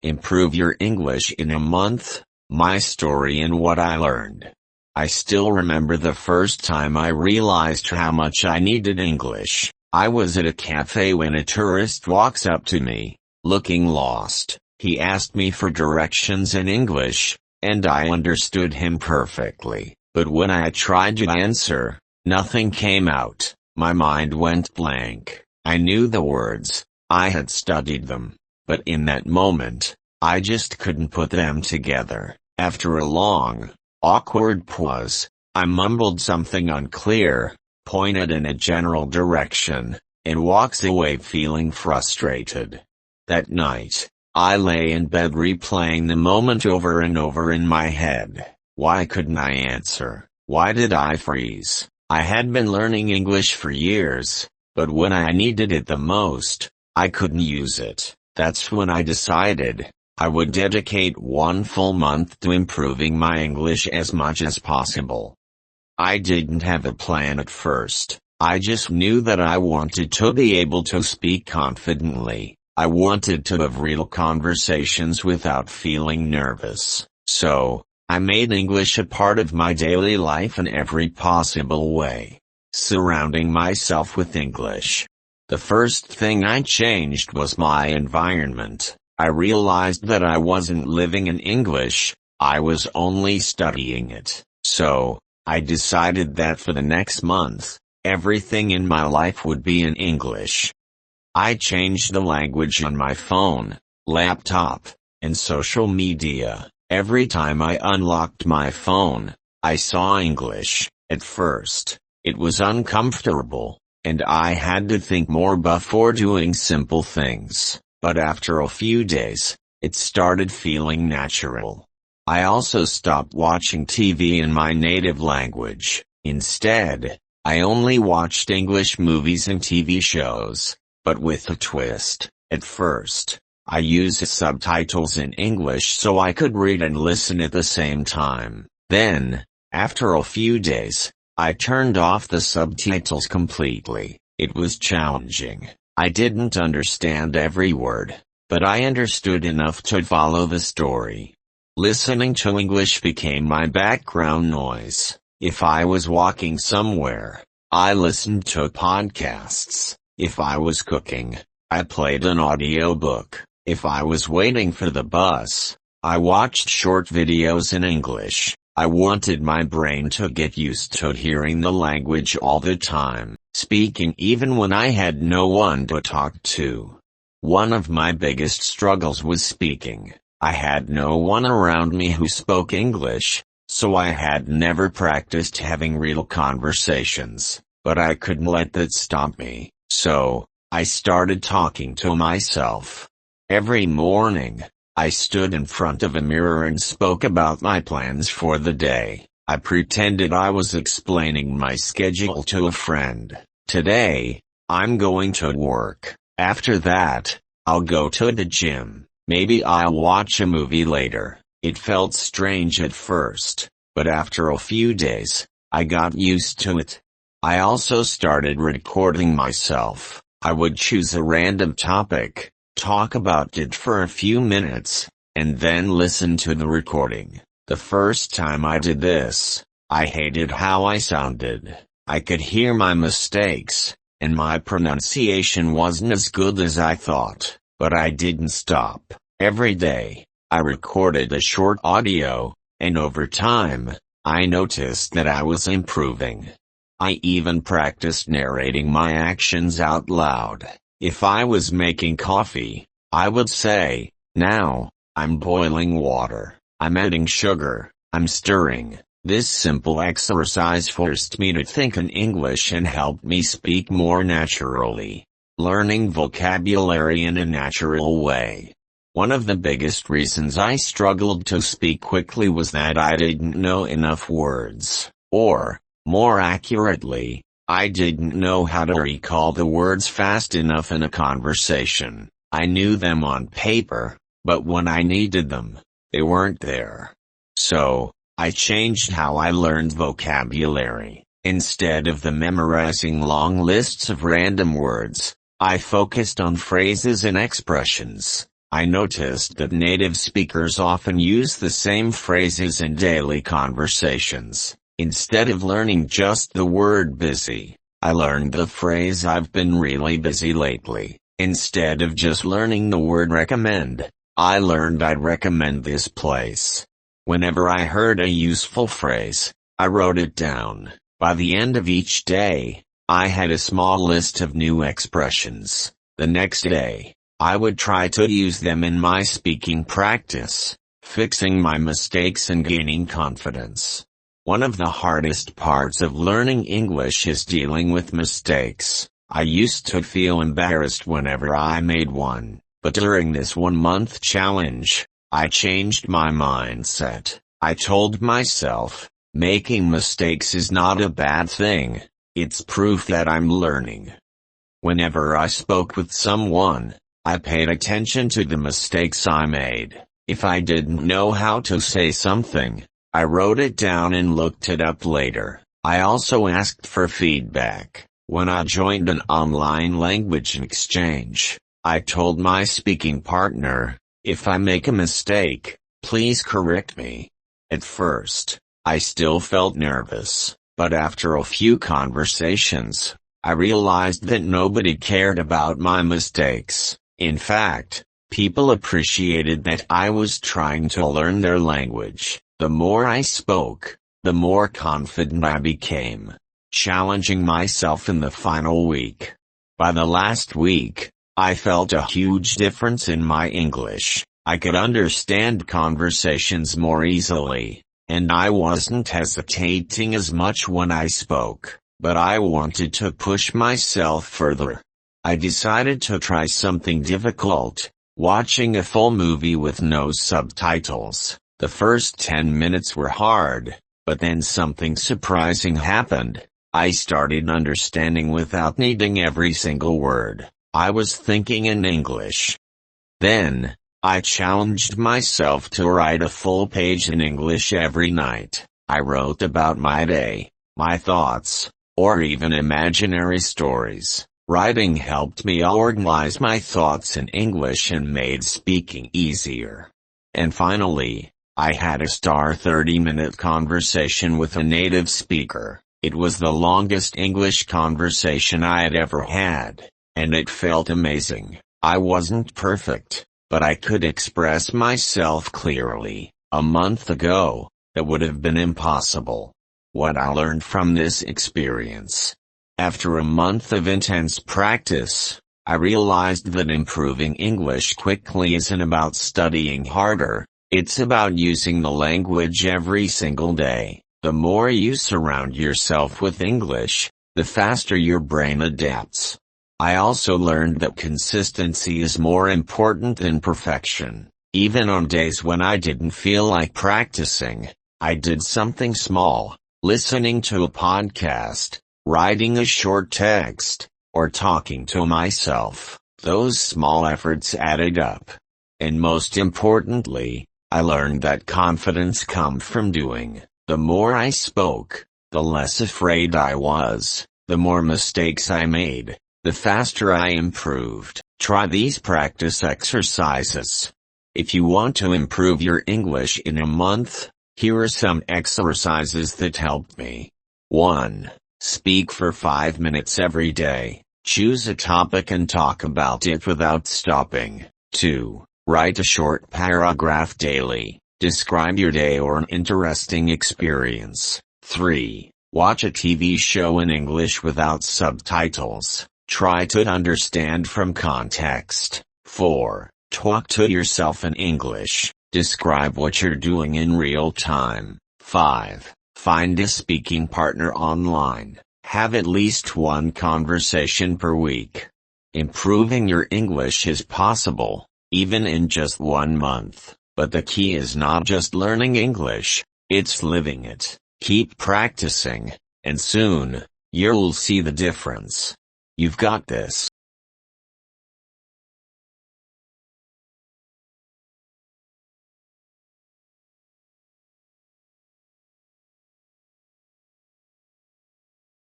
Improve your English in a month, my story and what I learned. I still remember the first time I realized how much I needed English. I was at a cafe when a tourist walks up to me, looking lost. He asked me for directions in English, and I understood him perfectly. But when I tried to answer, nothing came out. My mind went blank. I knew the words, I had studied them, but in that moment, I just couldn't put them together. After a long, awkward pause, I mumbled something unclear, pointed in a general direction, and walked away feeling frustrated. That night, I lay in bed replaying the moment over and over in my head. Why couldn't I answer? Why did I freeze? I had been learning English for years, but when I needed it the most, I couldn't use it. That's when I decided I would dedicate one full month to improving my English as much as possible. I didn't have a plan at first. I just knew that I wanted to be able to speak confidently. I wanted to have real conversations without feeling nervous. So, I made English a part of my daily life in every possible way, surrounding myself with English. The first thing I changed was my environment. I realized that I wasn't living in English, I was only studying it. So, I decided that for the next month, everything in my life would be in English. I changed the language on my phone, laptop, and social media. Every time I unlocked my phone, I saw English. At first, it was uncomfortable, and I had to think more before doing simple things. But after a few days, it started feeling natural. I also stopped watching TV in my native language. Instead, I only watched English movies and TV shows, but with a twist. At first, I used subtitles in English so I could read and listen at the same time. Then, after a few days, I turned off the subtitles completely. It was challenging. I didn't understand every word, but I understood enough to follow the story. Listening to English became my background noise. If I was walking somewhere, I listened to podcasts. If I was cooking, I played an audiobook. If I was waiting for the bus, I watched short videos in English. I wanted my brain to get used to hearing the language all the time, speaking even when I had no one to talk to. One of my biggest struggles was speaking. I had no one around me who spoke English, so I had never practiced having real conversations. But I couldn't let that stop me, so I started talking to myself. Every morning, I stood in front of a mirror and spoke about my plans for the day. I pretended I was explaining my schedule to a friend. Today, I'm going to work. After that, I'll go to the gym. Maybe I'll watch a movie later. It felt strange at first, but after a few days, I got used to it. I also started recording myself. I would choose a random topic, talk about it for a few minutes, and then listen to the recording. The first time I did this, I hated how I sounded. I could hear my mistakes, and my pronunciation wasn't as good as I thought. But I didn't stop. Every day, I recorded a short audio, and over time, I noticed that I was improving. I even practiced narrating my actions out loud. If I was making coffee, I would say, "Now, I'm boiling water. I'm adding sugar. I'm stirring." This simple exercise forced me to think in English and helped me speak more naturally. Learning vocabulary in a natural way. One of the biggest reasons I struggled to speak quickly was that I didn't know enough words. Or, more accurately, I didn't know how to recall the words fast enough in a conversation. I knew them on paper, but when I needed them, they weren't there. So, I changed how I learned vocabulary. Instead of memorizing long lists of random words, I focused on phrases and expressions. I noticed that native speakers often use the same phrases in daily conversations. Instead of learning just the word busy, I learned the phrase "I've been really busy lately." Instead of just learning the word recommend, I learned I'd recommend this place. Whenever I heard a useful phrase, I wrote it down. By the end of each day, I had a small list of new expressions. The next day, I would try to use them in my speaking practice, fixing my mistakes and gaining confidence. One of the hardest parts of learning English is dealing with mistakes. I used to feel embarrassed whenever I made one, but during this 1-month challenge, I changed my mindset. I told myself, making mistakes is not a bad thing, it's proof that I'm learning. Whenever I spoke with someone, I paid attention to the mistakes I made. If I didn't know how to say something, I wrote it down and looked it up later. I also asked for feedback. When I joined an online language exchange, I told my speaking partner, if I make a mistake, please correct me. At first, I still felt nervous, but after a few conversations, I realized that nobody cared about my mistakes. In fact, people appreciated that I was trying to learn their language. The more I spoke, the more confident I became, challenging myself in the final week. By the last week, I felt a huge difference in my English. I could understand conversations more easily, and I wasn't hesitating as much when I spoke, but I wanted to push myself further. I decided to try something difficult, watching a full movie with no subtitles. The first 10 minutes were hard, but then something surprising happened. I started understanding without needing every single word. I was thinking in English. Then, I challenged myself to write a full page in English every night. I wrote about my day, my thoughts, or even imaginary stories. Writing helped me organize my thoughts in English and made speaking easier. And finally, I had a 30-minute conversation with a native speaker. It was the longest English conversation I had ever had, and it felt amazing. I wasn't perfect, but I could express myself clearly. A month ago, that would have been impossible. What I learned from this experience. After a month of intense practice, I realized that improving English quickly isn't about studying harder, it's about using the language every single day. The more you surround yourself with English, the faster your brain adapts. I also learned that consistency is more important than perfection. Even on days when I didn't feel like practicing, I did something small, listening to a podcast, writing a short text, or talking to myself. Those small efforts added up. And most importantly, I learned that confidence comes from doing. The more I spoke, the less afraid I was. The more mistakes I made, the faster I improved. Try these practice exercises. If you want to improve your English in a month, here are some exercises that helped me. 1. Speak for 5 minutes every day. Choose a topic and talk about it without stopping. 2. Write a short paragraph daily. Describe your day or an interesting experience. 3. Watch a TV show in English without subtitles. Try to understand from context. 4. Talk to yourself in English. Describe what you're doing in real time. 5. Find a speaking partner online. Have at least one conversation per week. Improving your English is possible, even in just 1 month. But the key is not just learning English, it's living it. Keep practicing, and soon, you'll see the difference. You've got this.